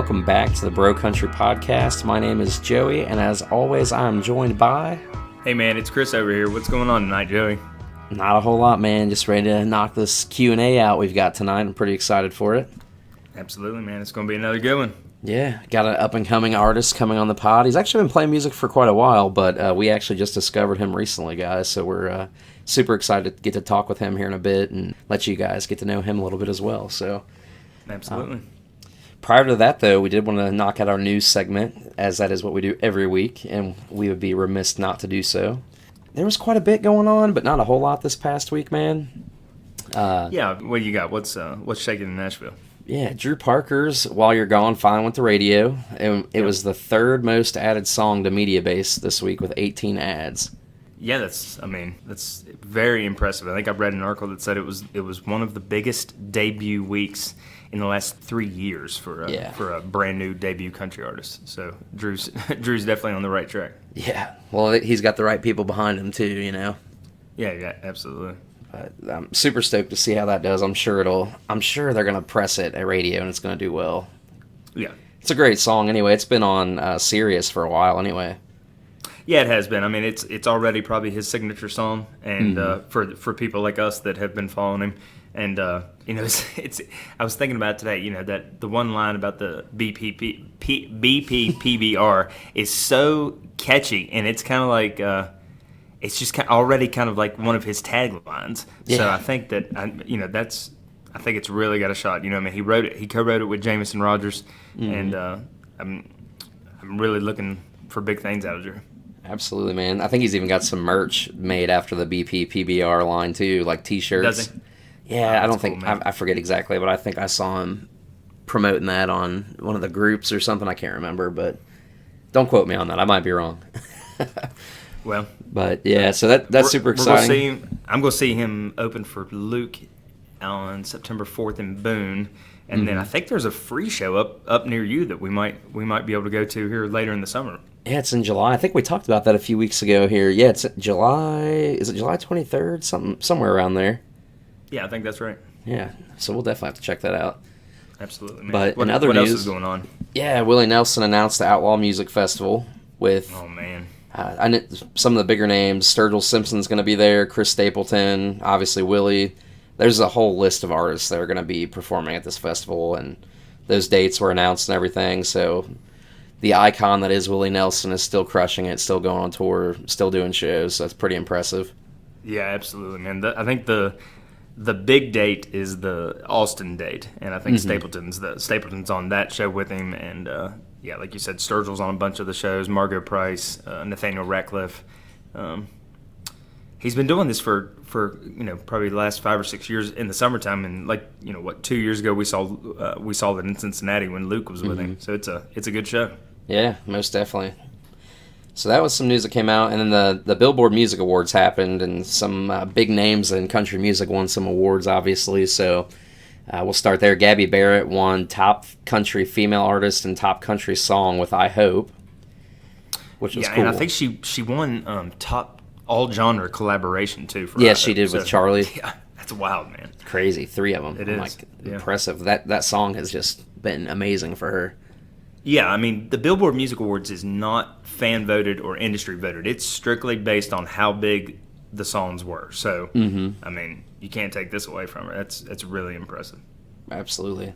welcome back to the Bro Country Podcast. My name is Joey, and as always, I am joined by... Hey man, it's Chris over here. What's going on tonight, Joey? Not a whole lot, man. Just ready to knock this Q&A out we've got tonight. I'm pretty excited for it. Absolutely, man. It's going to be another good one. Yeah, got an up-and-coming artist coming on the pod. He's actually been playing music for quite a while, but we actually just discovered him recently, guys, so we're super excited to get to talk with him here in a bit and let you guys get to know him a little bit as well. So, absolutely. Prior to that, though, we did want to knock out our news segment, as that is what we do every week, and we would be remiss not to do so. There was quite a bit going on, but not a whole lot this past week, man. Yeah, what do you got? What's shaking in Nashville? Yeah, Drew Parker's "While You're Gone" finally went to radio. It was the third most added song to Mediabase this week with 18 ads. Yeah, that's very impressive. I think I read an article that said it was one of the biggest debut weeks in the last 3 years for a brand new debut country artist. So Drew's definitely on the right track. Yeah, well, he's got the right people behind him too, you know. Yeah, absolutely. But I'm super stoked to see how that does. I'm sure they're gonna press it at radio and it's gonna do well. Yeah, it's a great song anyway. It's been on Sirius for a while anyway. Yeah, it has been. I mean, it's already probably his signature song, and for people like us that have been following him, and it's. I was thinking about it today. That the one line about the BPPBR is so catchy, and it's kind of like it's just already kind of like one of his taglines. Yeah. So I think that I think it's really got a shot. I mean, he co-wrote it with Jameson Rogers, and I'm really looking for big things out of Drew. Absolutely, man. I think he's even got some merch made after the BPPBR line, too, like T-shirts. Does he? Yeah, I don't think... Cool, I forget exactly, but I think I saw him promoting that on one of the groups or something. I can't remember, but don't quote me on that. I might be wrong. Well... But, yeah, so that's super exciting. I'm going to see him open for Luke on September 4th in Boone. And then I think there's a free show up near you that we might be able to go to here later in the summer. Yeah, it's in July. I think we talked about that a few weeks ago here. Yeah, it's July. Is it July 23rd? Somewhere around there. Yeah, I think that's right. Yeah, so we'll definitely have to check that out. Absolutely, man. But what news, else is going on? Yeah, Willie Nelson announced the Outlaw Music Festival with... Oh, man. Some of the bigger names. Sturgill Simpson's going to be there. Chris Stapleton. Obviously, Willie. There's a whole list of artists that are going to be performing at this festival, and those dates were announced and everything, so the icon that is Willie Nelson is still crushing it, still going on tour, still doing shows, so that's pretty impressive. Yeah, absolutely, man. I think the big date is the Austin date, and I think Stapleton's on that show with him, and like you said, Sturgill's on a bunch of the shows, Margo Price, Nathaniel Ratcliffe. He's been doing this for probably the last 5 or 6 years in the summertime, and 2 years ago we saw that in Cincinnati when Luke was with him. So it's a good show. Yeah, most definitely. So that was some news that came out, and then the Billboard Music Awards happened, and some big names in country music won some awards, obviously. So we'll start there. Gabby Barrett won Top Country Female Artist and Top Country Song with "I Hope," which was cool. And I think she won Top all-genre collaboration, too. She did with Charlie. Yeah, that's wild, man. Crazy. 3 of them. It is. Impressive. That song has just been amazing for her. Yeah, I mean, the Billboard Music Awards is not fan-voted or industry-voted. It's strictly based on how big the songs were. So, I mean, you can't take this away from her. That's really impressive. Absolutely.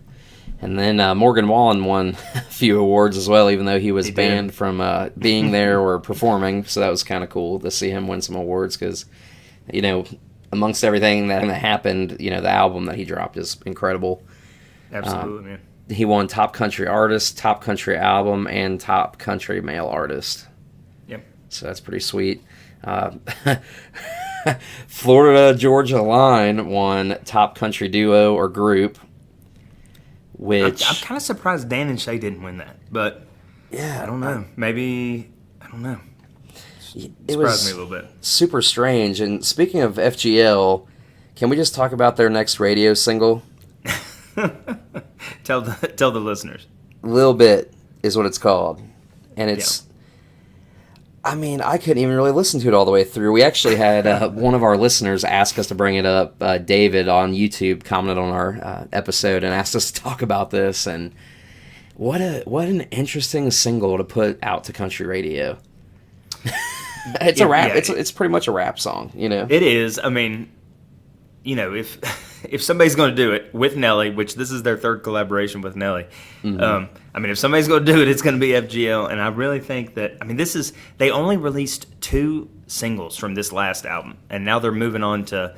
And then Morgan Wallen won a few awards as well, even though he was banned from being there or performing. So that was kind of cool to see him win some awards because, amongst everything that happened, the album that he dropped is incredible. Absolutely, man. He won Top Country Artist, Top Country Album, and Top Country Male Artist. Yep. So that's pretty sweet. Florida Georgia Line won Top Country Duo or Group. Which I'm kind of surprised Dan and Shay didn't win that, but I don't know. Maybe I don't know. It surprised me a little bit. Super strange. And speaking of FGL, can we just talk about their next radio single? Tell the listeners. Little Bit is what it's called, and it's. I mean, I couldn't even really listen to it all the way through. We actually had one of our listeners ask us to bring it up. David on YouTube commented on our episode and asked us to talk about this, and What an interesting single to put out to country radio. It's a rap. Yeah, It's pretty much a rap song, you know. It is. I mean, you know, if if somebody's going to do it with Nelly, which this is their third collaboration with Nelly, I mean, if somebody's going to do it, it's going to be FGL. And I really think that, I mean, they only released 2 singles from this last album, and now they're moving on to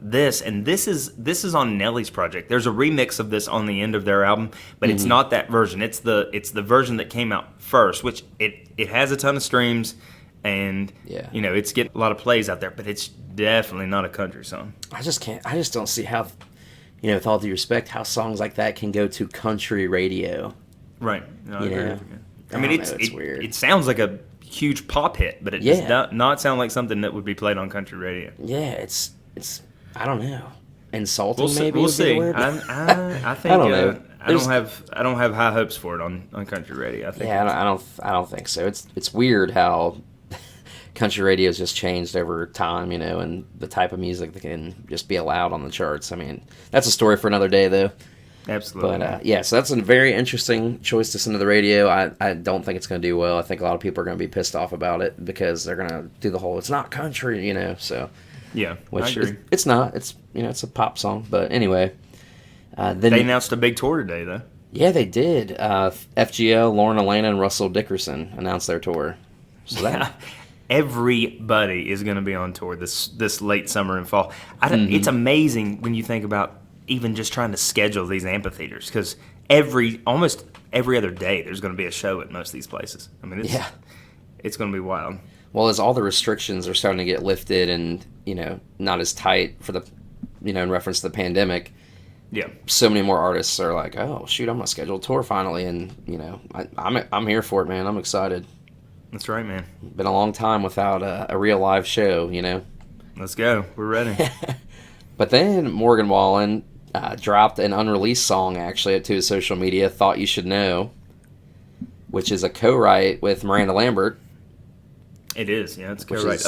this. And this is on Nelly's project. There's a remix of this on the end of their album, but it's not that version. It's the version that came out first, which it has a ton of streams. And, you know, it's getting a lot of plays out there, but it's definitely not a country song. I just don't see how, you know, with all due respect, how songs like that can go to country radio. Right. No, I agree with you. I mean, it's weird. It sounds like a huge pop hit, but it does not sound like something that would be played on country radio. Yeah, it's I don't know. Insulting, maybe? We'll see. I think I don't know. I don't have high hopes for it on country radio. I think I don't think so. It's weird how country radio has just changed over time, you know, and the type of music that can just be allowed on the charts. I mean, that's a story for another day, though. Absolutely. But, so that's a very interesting choice to send to the radio. I don't think it's going to do well. I think a lot of people are going to be pissed off about it because they're going to do the whole, it's not country, you know, so. Yeah, which I agree. It's not. It's, you know, it's a pop song. But anyway. Then they announced a big tour today, though. Yeah, they did. FGL, Lauren Elena, and Russell Dickerson announced their tour. So that... Everybody is going to be on tour this late summer and fall. It's amazing when you think about even just trying to schedule these amphitheaters, because almost every other day there's going to be a show at most of these places. I mean, it's going to be wild. Well, as all the restrictions are starting to get lifted and, you know, not as tight for the, you know, in reference to the pandemic, so many more artists are like, oh, shoot, I'm going to schedule a tour finally. And, you know, I'm here for it, man. I'm excited. That's right, man. Been a long time without a real live show, you know. Let's go. We're ready. But then Morgan Wallen dropped an unreleased song, actually, to his social media, Thought You Should Know, which is a co-write with Miranda Lambert. It is, yeah. It's a co-write.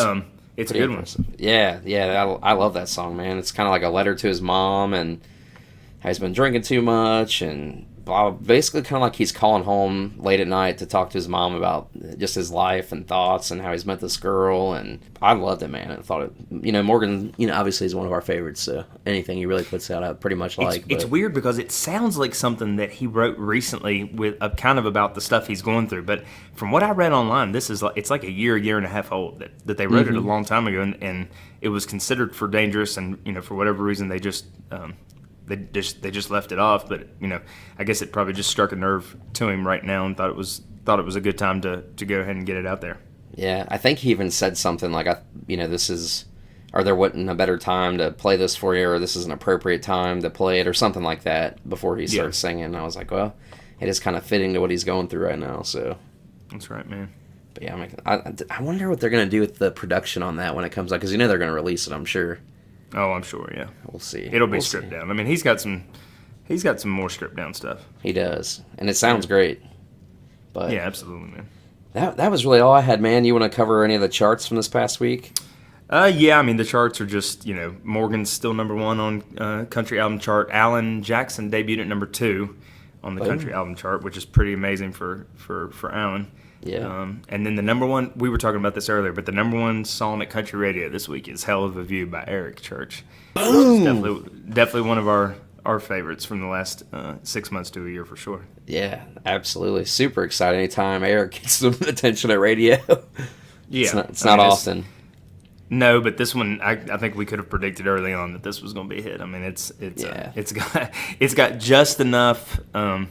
It's a good impressive. One. Yeah. I love that song, man. It's kind of like a letter to his mom and how he's been drinking too much and... basically kind of like he's calling home late at night to talk to his mom about just his life and thoughts and how he's met this girl, and I loved it, man. I thought it, you know, Morgan, you know, obviously is one of our favorites, so anything he really puts out I pretty much like. It's weird because it sounds like something that he wrote recently with kind of about the stuff he's going through, but from what I read online, it's like a year and a half old that they wrote it a long time ago, and it was considered for dangerous, and, you know, for whatever reason they just They just left it off, but, you know, I guess it probably just struck a nerve to him right now and thought it was a good time to go ahead and get it out there. Yeah, I think he even said something like, there wasn't a better time to play this for you, or this is an appropriate time to play it, or something like that before he started singing. And I was like, well, it is kind of fitting to what he's going through right now. So that's right, man. But yeah, I wonder what they're going to do with the production on that when it comes out, because you know they're going to release it, I'm sure. Oh, I'm sure, yeah. We'll see. It'll be stripped down. I mean, he's got some more stripped down stuff. He does, and it sounds great. But yeah, absolutely, man. That was really all I had, man. You want to cover any of the charts from this past week? Yeah, I mean, the charts are just, you know, Morgan's still number 1 on country album chart. Alan Jackson debuted at number 2 on the country album chart, which is pretty amazing for Alan. Yeah. And then the number 1, we were talking about this earlier, but the number 1 song at country radio this week is "Hell of a View" by Eric Church. Boom! Definitely one of our favorites from the last 6 months to a year for sure. Yeah, absolutely. Super excited anytime Eric gets some attention at radio. Yeah. It's not often. No, but this one, I think we could have predicted early on that this was going to be a hit. I mean, it's got just enough of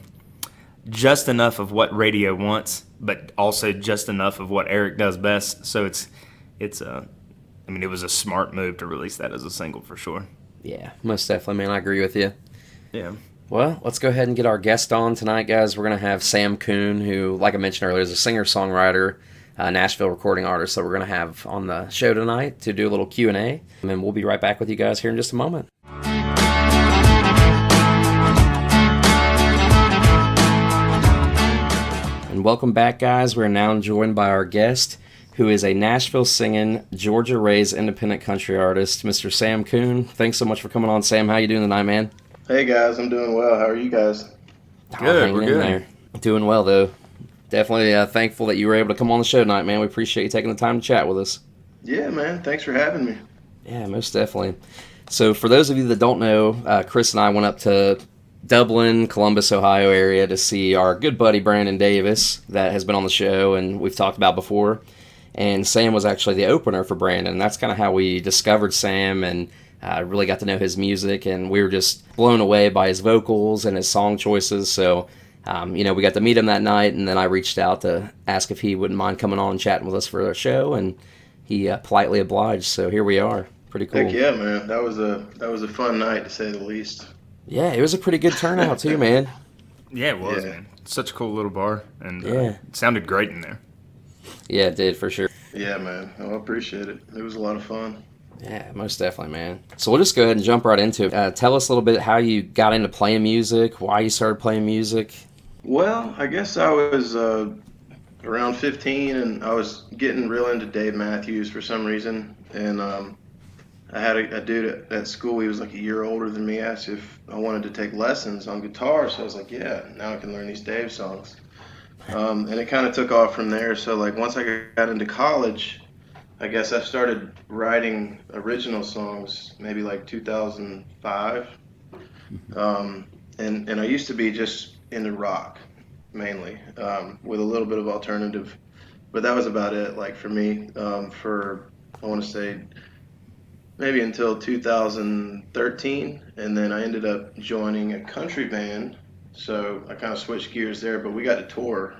what radio wants, but also just enough of what Eric does best. So it was a smart move to release that as a single for sure. Yeah, most definitely, man. I agree with you. Yeah. Well, let's go ahead and get our guest on tonight, guys. We're going to have Sam Koon, who, like I mentioned earlier, is a singer-songwriter, Nashville recording artist that we're going to have on the show tonight to do a little Q&A. And then we'll be right back with you guys here in just a moment. And welcome back, guys. We're now joined by our guest, who is a Nashville singing, Georgia-raised independent country artist, Mr. Sam Koon. Thanks so much for coming on, Sam. How you doing tonight, man? Hey, guys. I'm doing well. How are you guys? Good. We're good. Doing well, though. Definitely thankful that you were able to come on the show tonight, man. We appreciate you taking the time to chat with us. Yeah, man. Thanks for having me. Yeah, most definitely. So, for those of you that don't know, Chris and I went up to Dublin, Columbus, Ohio area to see our good buddy Brandon Davis that has been on the show and we've talked about before. And Sam was actually the opener for Brandon. That's kind of how we discovered Sam and really got to know his music. And we were just blown away by his vocals and his song choices. So, we got to meet him that night. And then I reached out to ask if he wouldn't mind coming on and chatting with us for our show. And he politely obliged. So here we are. Pretty cool. Heck yeah, man. That was a fun night to say the least. Yeah, it was a pretty good turnout too, man. Yeah, it was, man. Such a cool little bar, and Yeah. it sounded great in there. Yeah, it did for sure. Yeah, man. I appreciate it. It was a lot of fun. Yeah, most definitely, man. So we'll just go ahead and jump right into it. Tell us a little bit how you got into playing music, why you started playing music. Well, I guess I was around 15, and I was getting real into Dave Matthews for some reason, and I had a dude at school. He was like a year older than me. Asked if I wanted to take lessons on guitar. So I was like, yeah. Now I can learn these Dave songs. And it kind of took off from there. So like once I got into college, I guess I started writing original songs maybe like 2005. And I used to be just into rock mainly, with a little bit of alternative. But that was about it. Like for me, for I want to say maybe until 2013, and then I ended up joining a country band. So I kind of switched gears there, but we got to tour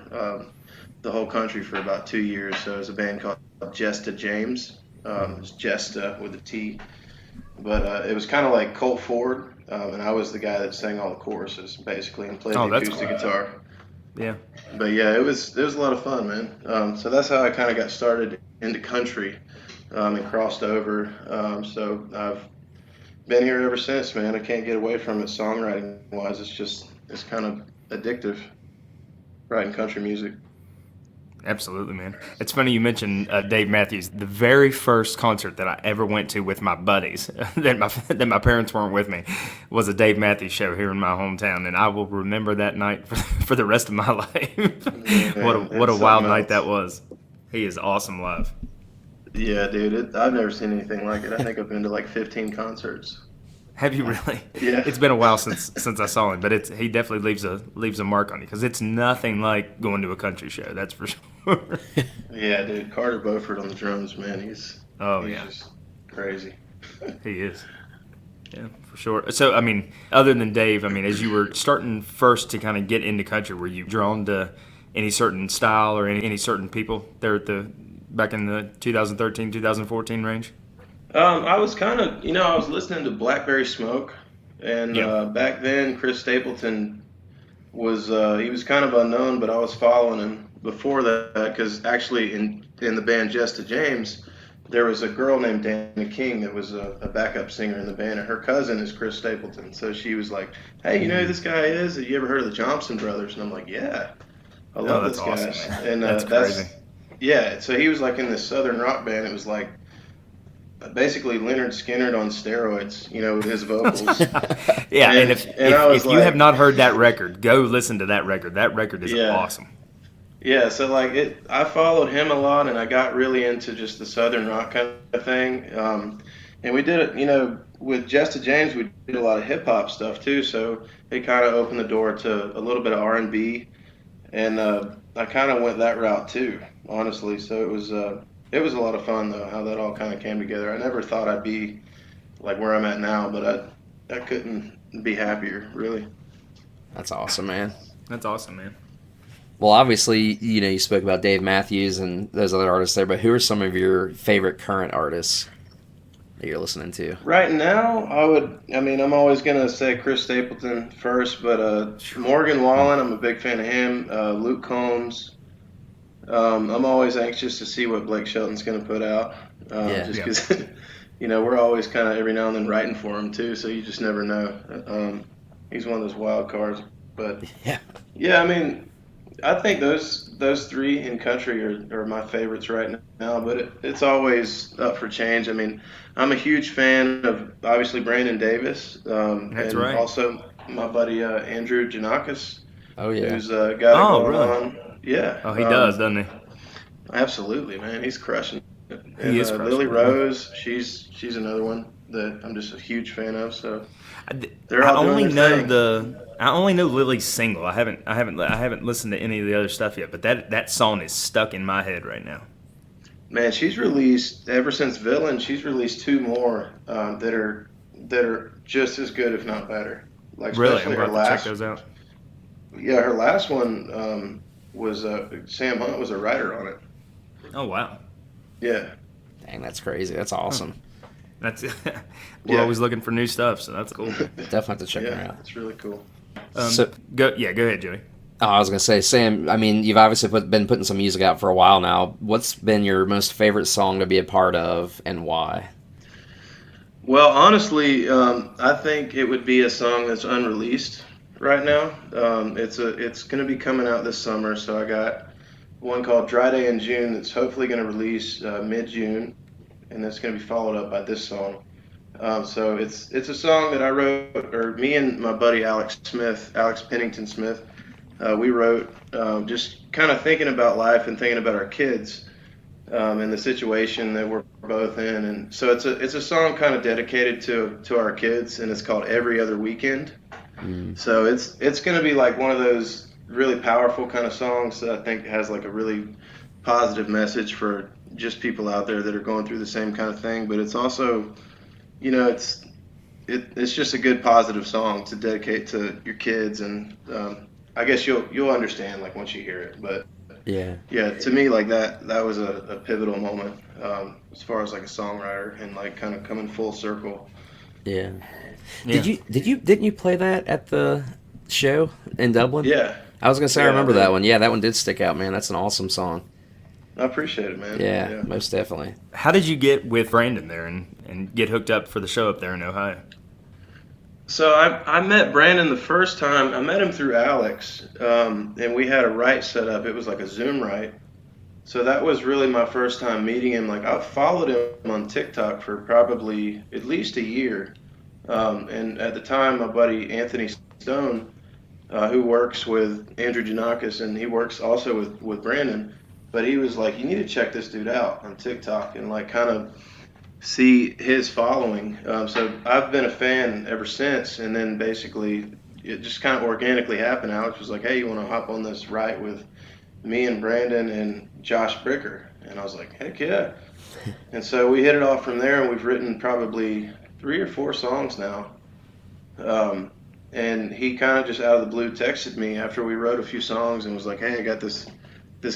the whole country for about 2 years. So it was a band called Jesta James. It's Jesta with a T, but it was kind of like Colt Ford, and I was the guy that sang all the choruses basically and played the acoustic guitar. Yeah. But yeah, it was a lot of fun, man. So that's how I kind of got started into country. And crossed over. So I've been here ever since, man. I can't get away from it songwriting wise. It's kind of addictive, writing country music. Absolutely, man. It's funny you mentioned Dave Matthews. The very first concert that I ever went to with my buddies, that my parents weren't with me, was a Dave Matthews show here in my hometown, and I will remember that night for the rest of my life. What a wild night that was. He is awesome live. Yeah, dude. I've never seen anything like it. I think I've been to like 15 concerts. Have you really? Yeah. It's been a while since I saw him, but he definitely leaves a mark on you because it's nothing like going to a country show. That's for sure. Yeah, dude. Carter Beauford on the drums, man. He's just crazy. He is. Yeah, for sure. So, I mean, other than Dave, I mean, as you were starting first to kind of get into country, were you drawn to any certain style or any certain people there back in the 2013, 2014 range? I was kind of, I was listening to Blackberry Smoke, and back then Chris Stapleton he was kind of unknown, but I was following him before that because actually in the band Jesta James, there was a girl named Dana King that was a backup singer in the band, and her cousin is Chris Stapleton. So she was like, "Hey, you know who this guy is? Have you ever heard of the Johnson Brothers?" And I'm like, "Yeah, I love this guy." Awesome, man. And that's crazy. Yeah, so he was like in this southern rock band. It was like basically Leonard Skinner on steroids, with his vocals. Yeah, and if you have not heard that record, go listen to that record. That record is awesome. Yeah, so like I followed him a lot, and I got really into just the southern rock kind of thing. And we did it, with Jesta James, we did a lot of hip hop stuff too. So it kind of opened the door to a little bit of R&B, and I kind of went that route too, honestly. So it was a lot of fun though, how that all kind of came together. I never thought I'd be like where I'm at now, but I couldn't be happier, really. That's awesome, man. That's awesome, man. Well, obviously, you spoke about Dave Matthews and those other artists there, but who are some of your favorite current artists that you're listening to? Right now, I'm always going to say Chris Stapleton first, but Morgan Wallen, I'm a big fan of him. Luke Combs. I'm always anxious to see what Blake Shelton's going to put out, just because, we're always kind of every now and then writing for him too, so you just never know. He's one of those wild cards, but yeah, I mean, I think those three in country are my favorites right now, but it's always up for change. I mean, I'm a huge fan of obviously Brandon Davis, That's and right. also my buddy Andrew Janakis. Oh yeah. who's got it Oh, going really? on. Yeah, Oh, he does, doesn't he? absolutely, man. He's crushing it. He And is Lily crushing it. Rose, she's another one that I'm just a huge fan of. So they're I all doing only their know thing. I only know Lily's single. I haven't listened to any of the other stuff yet. But that song is stuck in my head right now. Man, she's released ever since Villain. She's released two more that are just as good, if not better. Like Really, I'm especially her about to check last, those out. yeah, her last one was Sam Hunt was a writer on it. Oh wow, Yeah, Dang, that's crazy. That's awesome. that's we're yeah, always looking for new stuff, so that's cool. Definitely have to check her yeah. out. It's really cool. So, Go ahead, Joey. oh, I was gonna say, Sam. I mean, you've obviously been putting some music out for a while now. What's been your most favorite song to be a part of, and why? Well, honestly, I think it would be a song that's unreleased right now. It's going to be coming out this summer, so I got one called Dry Day in June that's hopefully going to release mid June, and that's going to be followed up by this song. So it's a song that I wrote, or me and my buddy Alex Pennington Smith, we wrote just kind of thinking about life and thinking about our kids and the situation that we're both in. And so it's a song kind of dedicated to our kids, and it's called Every Other Weekend. Mm. So it's going to be like one of those really powerful kind of songs that I think has like a really positive message for just people out there that are going through the same kind of thing. But it's also, it's just a good positive song to dedicate to your kids, and I guess you'll understand like once you hear it. But Yeah. yeah, to me, like that was a pivotal moment as far as like a songwriter and like kind of coming full circle. Yeah. Yeah. Didn't you play that at the show in Dublin? Yeah, I was gonna say I yeah, I remember that did. one. Yeah, that one did stick out, man. That's an awesome song. I appreciate it, man. Yeah, Yeah. most definitely. How did you get with Brandon there and get hooked up for the show up there in Ohio? So I met Brandon the first time. I met him through Alex, and we had a write set up. It was like a Zoom write. So that was really my first time meeting him. Like I followed him on TikTok for probably at least a year. And at the time, my buddy Anthony Stone, who works with Andrew Janakis, and he works also with Brandon, but he was like, you need to check this dude out on TikTok and like kind of see his following. So I've been a fan ever since. And then basically it just kind of organically happened. Alex was like, hey, you want to hop on this write with me and Brandon and Josh Bricker? And I was like, heck yeah. And so we hit it off from there, and we've written probably 3 or 4 songs now. And he kind of just out of the blue texted me after we wrote a few songs and was like, hey, I got this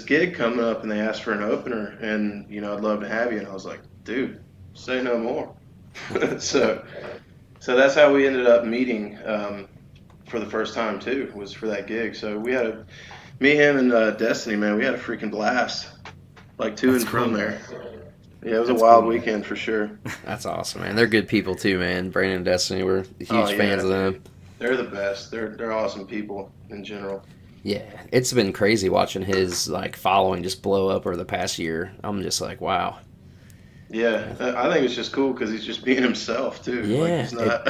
gig coming up, and they asked for an opener, and I'd love to have you. And I was like, dude, say no more. so that's how we ended up meeting for the first time too, was for that gig. So we had me, him, and Destiny, man, we had a freaking blast, like to That's and from cool. there. Yeah, it was That's a wild cool, man. weekend for sure. That's awesome, man. They're good people too, man. Brandon and Destiny were huge Oh, yeah, fans of them. dude. They're the best. They're awesome people in general. Yeah, it's been crazy watching his like following just blow up over the past year. I'm just like, wow. Yeah, I think it's just cool because he's just being himself too. Like Yeah, he's not.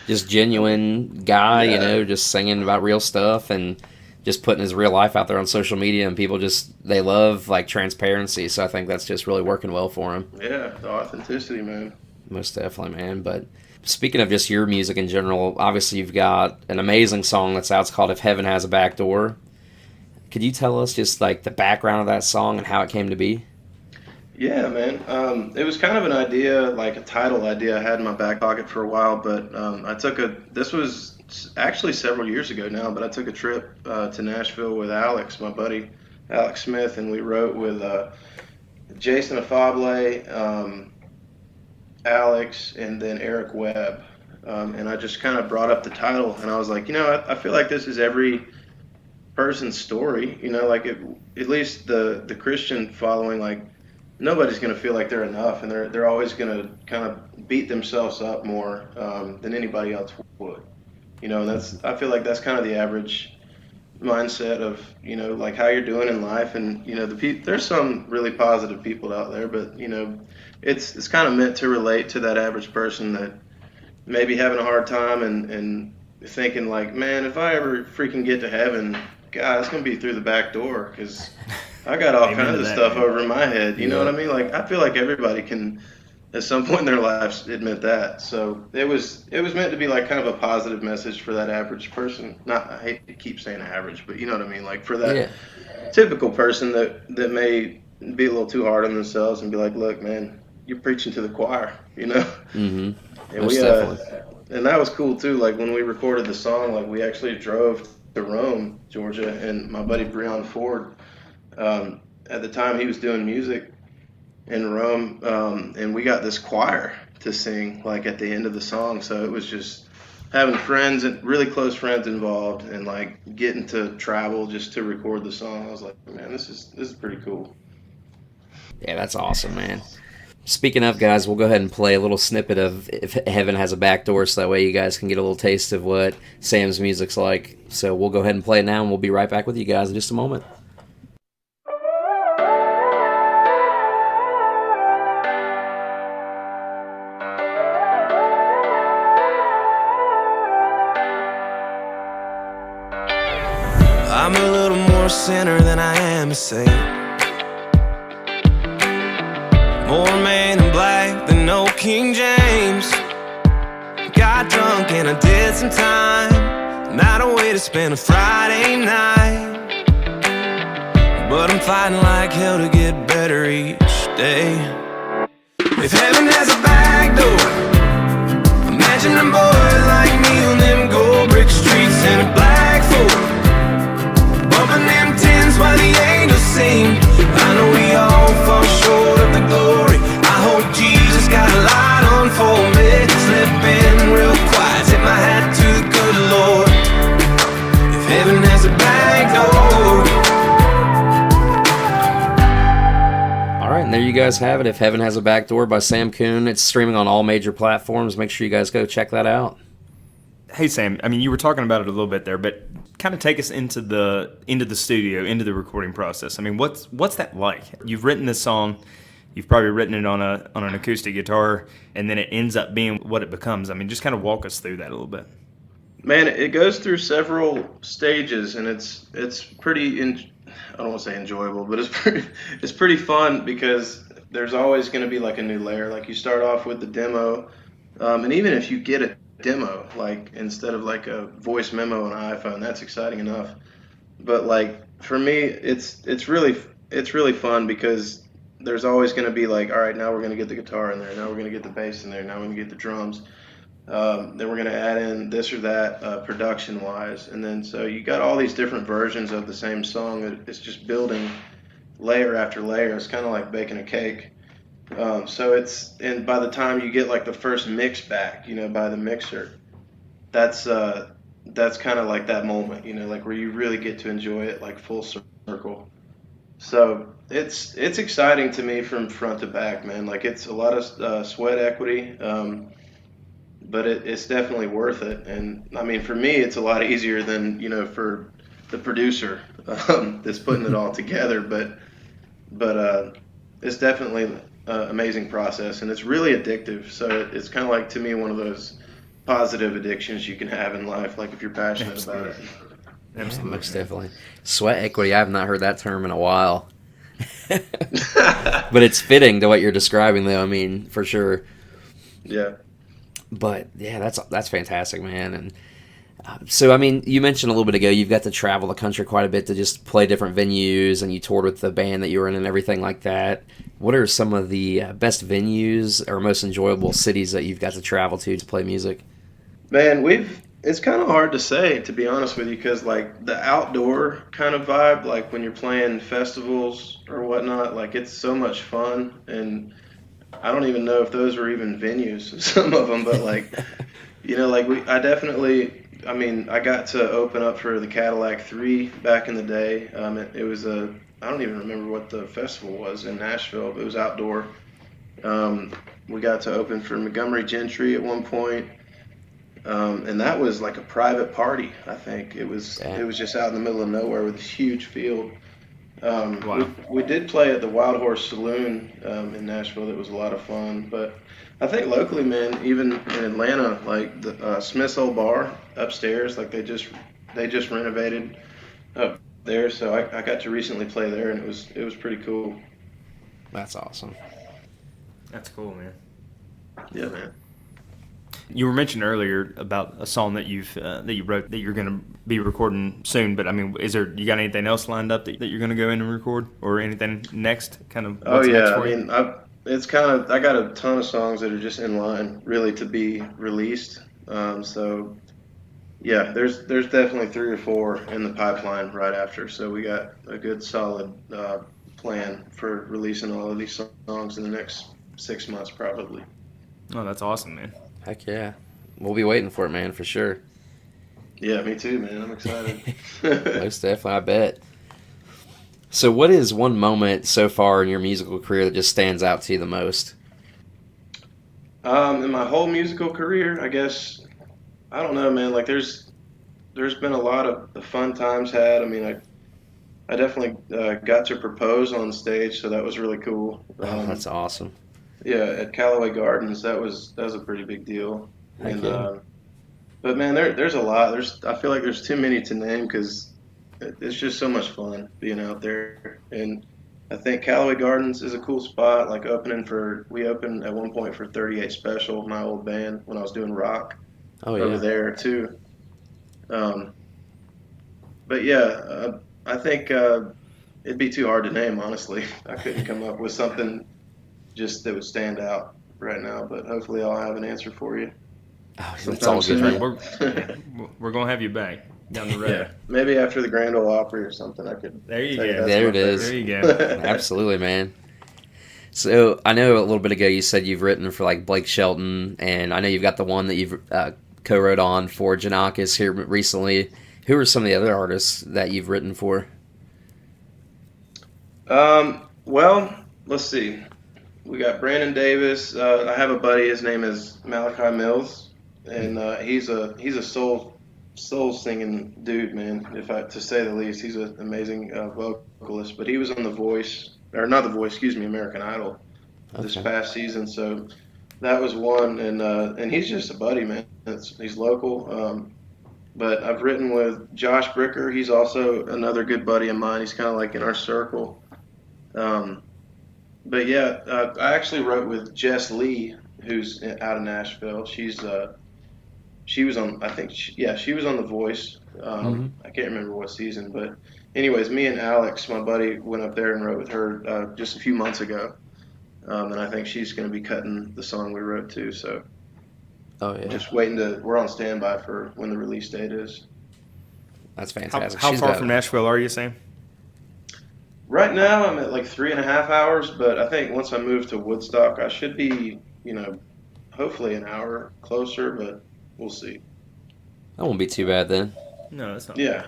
just genuine guy, Yeah. just singing about real stuff and just putting his real life out there on social media, and people they love like transparency. So I think that's just really working well for him. Yeah, the authenticity, man. Most definitely, man. But speaking of just your music in general, obviously you've got an amazing song that's out. It's called "If Heaven Has a Back Door." Could you tell us just like the background of that song and how it came to be? Yeah, man. It was kind of an idea, like a title idea I had in my back pocket for a while, but this was actually several years ago now, but I took a trip to Nashville with Alex, my buddy, Alex Smith, and we wrote with Jason Afable, Alex, and then Eric Webb. And I just kind of brought up the title, and I was like, I feel like this is every person's story, like at least the Christian following, like, nobody's going to feel like they're enough, and they're always going to kind of beat themselves up more than anybody else would. I feel like that's kind of the average mindset of like how you're doing in life, and there's some really positive people out there, but it's kind of meant to relate to that average person that maybe having a hard time and thinking like, man, if I ever freaking get to heaven, God, it's gonna be through the back door because I got all Amen kinds to of that, stuff man. over my head. You know what Yeah. I mean? Like I feel like everybody can at some point in their lives admit that. So it was meant to be like kind of a positive message for that average person. Not I hate to keep saying average, but you know what I mean. Like for that Yeah. typical person that may be a little too hard on themselves and be like, look, man, you're preaching to the choir, you know. Mm-hmm. And Most we definitely. and that was cool too. Like when we recorded the song, like we actually drove to Rome, Georgia, and my buddy Breon Ford, at the time he was doing music in Rome, and we got this choir to sing like at the end of the song. So it was just having friends and really close friends involved, and like getting to travel just to record the song. I was like, man, this is pretty cool. Yeah, that's awesome, man. Speaking of, guys, we'll go ahead and play a little snippet of If Heaven Has a Back Door so that way you guys can get a little taste of what Sam's music's like. So we'll go ahead and play it now, and we'll be right back with you guys in just a moment. I'm a little more sinner than I am a saint. More man in black than no King James. Got drunk and I did some time. Not a way to spend a Friday night. But I'm fighting like hell to get better each day. If heaven has a back door, imagine them boys like me on them gold brick streets in a black Ford, bumping them tins while the angels sing. I know we all fall short of the glory. I hope Jesus got a light on for me. Slipping real quiet, tip my hat to the good Lord. If heaven has a back door. All right, and there you guys have it. If Heaven Has a Back Door by Sam Koon. It's streaming on all major platforms. Make sure you guys go check that out. Hey Sam, I mean you were talking about it a little bit there, but kind of take us into the studio, into the recording process. I mean, what's that like? You've written this song, you've probably written it on an acoustic guitar, and then it ends up being what it becomes. I mean, just kind of walk us through that a little bit. Man, it goes through several stages, and it's pretty. I don't want to say enjoyable, but it's pretty fun because there's always going to be like a new layer. Like you start off with the demo, and even if you get a demo, like instead of like a voice memo on an iPhone, that's exciting enough. But like for me, it's really fun because there's always going to be like, all right, now we're going to get the guitar in there, now we're going to get the bass in there, now we're going to get the drums. Then we're going to add in this or that production wise. And then so you got all these different versions of the same song. It's just building layer after layer. It's kind of like baking a cake. And by the time you get like the first mix back, by the mixer, that's kind of like that moment, like where you really get to enjoy it like full circle. So it's exciting to me from front to back, man. Like it's a lot of sweat equity. But it's definitely worth it. And I mean, for me, it's a lot easier than for the producer that's putting it all together. But it's definitely an amazing process, and it's really addictive. So it's kind of like to me one of those positive addictions you can have in life, like if you're passionate about it. Yeah, most definitely. Sweat equity, I have not heard that term in a while. But it's fitting to what you're describing, though, I mean, for sure. Yeah. But yeah, that's fantastic, man. And so, I mean, you mentioned a little bit ago you've got to travel the country quite a bit to just play different venues, and you toured with the band that you were in and everything like that. What are some of the best venues or most enjoyable cities that you've got to travel to play music? Man, it's kind of hard to say, to be honest with you, because like the outdoor kind of vibe, like when you're playing festivals or whatnot, like it's so much fun. And I don't even know if those were even venues, some of them, but like, I definitely, I mean, I got to open up for the Cadillac 3 back in the day. It was I don't even remember what the festival was in Nashville, but it was outdoor. We got to open for Montgomery Gentry at one point. And that was like a private party, I think. It was Yeah. just out in the middle of nowhere with this huge field. Wow. We did play at the Wild Horse Saloon in Nashville. That was a lot of fun. But I think locally, man, even in Atlanta, like the Smith's Old Bar upstairs, like they just renovated up there. So I got to recently play there, and it was pretty cool. That's awesome. That's cool, man. Yeah, man. You were mentioning earlier about a song that you wrote that you're going to be recording soon. But I mean, you got anything else lined up that you're going to go in and record, or anything next? Kind of. Oh What's next yeah, for I you? mean, I got a ton of songs that are just in line, really, to be released. So yeah, there's definitely 3 or 4 in the pipeline right after. So we got a good solid plan for releasing all of these songs in the next 6 months, probably. Oh, that's awesome, man. Heck yeah. We'll be waiting for it, man, for sure. Yeah, me too, man. I'm excited. Most definitely, I bet. So what is one moment so far in your musical career that just stands out to you the most? In my whole musical career, I guess, I don't know, man. Like, there's been a lot of fun times had. I mean, I definitely got to propose on stage, so that was really cool. Oh, that's awesome. Yeah, at Callaway Gardens, that was a pretty big deal. Heck And yeah. but man, there's a lot. I feel like there's too many to name because it's just so much fun being out there. And I think Callaway Gardens is a cool spot. Like we opened at one point for 38 Special, my old band, when I was doing rock Oh, over yeah. there too. But yeah, I think it'd be too hard to name, honestly. I couldn't come up with something just that would stand out right now, but hopefully I'll have an answer for you. Oh, it's all good, sometime man. We're gonna have you back down the road. Yeah, maybe after the Grand Ole Opry or something, I could. There you tell go. that's There my it is. There you favorite. go. Absolutely, man. So I know a little bit ago you said you've written for like Blake Shelton, and I know you've got the one that you've co-wrote on for Janakis here recently. Who are some of the other artists that you've written for? Well, let's see. We got Brandon Davis. I have a buddy. His name is Malachi Mills, and he's a soul singing dude, man. To say the least, he's an amazing vocalist. But he was on The Voice, or not The Voice, excuse me, American Idol this Okay. past season. So that was one, and he's just a buddy, man. He's local. But I've written with Josh Bricker. He's also another good buddy of mine. He's kind of like in our circle. But yeah, I actually wrote with Jess Lee, who's out of Nashville. She was on, I think, she was on The Voice. I can't remember what season, but anyways, me and Alex, my buddy, went up there and wrote with her just a few months ago. And I think she's going to be cutting the song we wrote too. So Oh, yeah. just we're on standby for when the release date is. That's How, fantastic. how She's far got- from Nashville are you, Sam? Right now, I'm at like 3.5 hours, but I think once I move to Woodstock, I should be, hopefully an hour closer, but we'll see. That won't be too bad then. No, that's not. Yeah,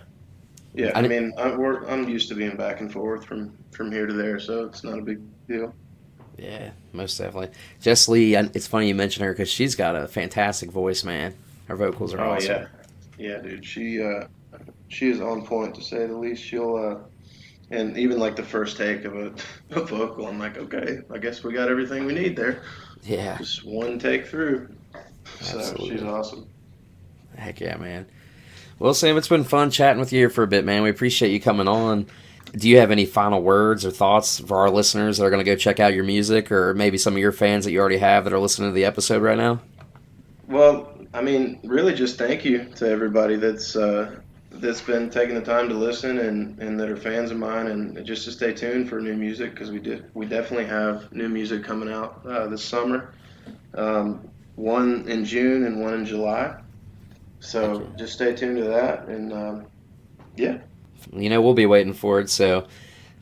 yeah. I I mean, I'm used to being back and forth from here to there, so it's not a big deal. Yeah, most definitely. Jess Lee, it's funny you mention her because she's got a fantastic voice, man. Her vocals are Oh awesome. yeah, dude. She is on point to say the least. She'll and even like the first take of a vocal, I'm like, okay, I guess we got everything we need there. Yeah, Just one take through. So Absolutely. she's awesome. heck yeah, man. Well, Sam, it's been fun chatting with you here for a bit, man. We appreciate you coming on. Do you have any final words or thoughts for our listeners that are going to go check out your music, or maybe some of your fans that you already have that are listening to the episode right now? Well, I mean, really just thank you to everybody that's been taking the time to listen and that are fans of mine, and just to stay tuned for new music, because we definitely have new music coming out this summer. One in June and one in July. So Thank you. just stay tuned to that, and yeah. We'll be waiting for it, so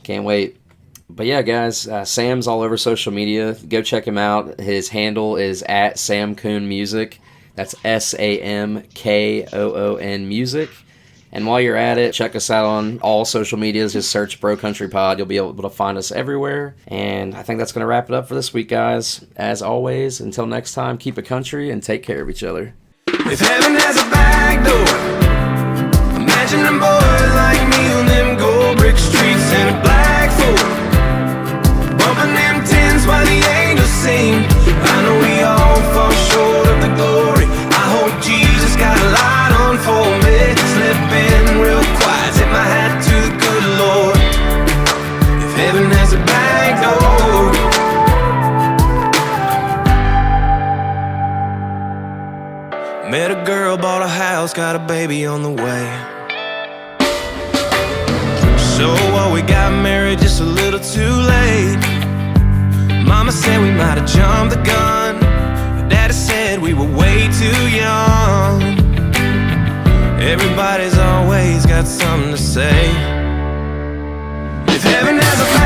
can't wait. But yeah, guys, Sam's all over social media. Go check him out. His handle is at Sam Koon Music. That's SAMKOON Music. And while you're at it, check us out on all social medias. Just search Bro Country Pod. You'll be able to find us everywhere. And I think that's going to wrap it up for this week, guys. As always, until next time, keep it country and take care of each other. If heaven has a back door, imagine them boys like me on them gold brick streets in a black heaven has a back door. Met a girl, bought a house, got a baby on the way. So what, we got married just a little too late. Mama said we might have jumped the gun, but Daddy said we were way too young. Everybody's always got something to say. If heaven has a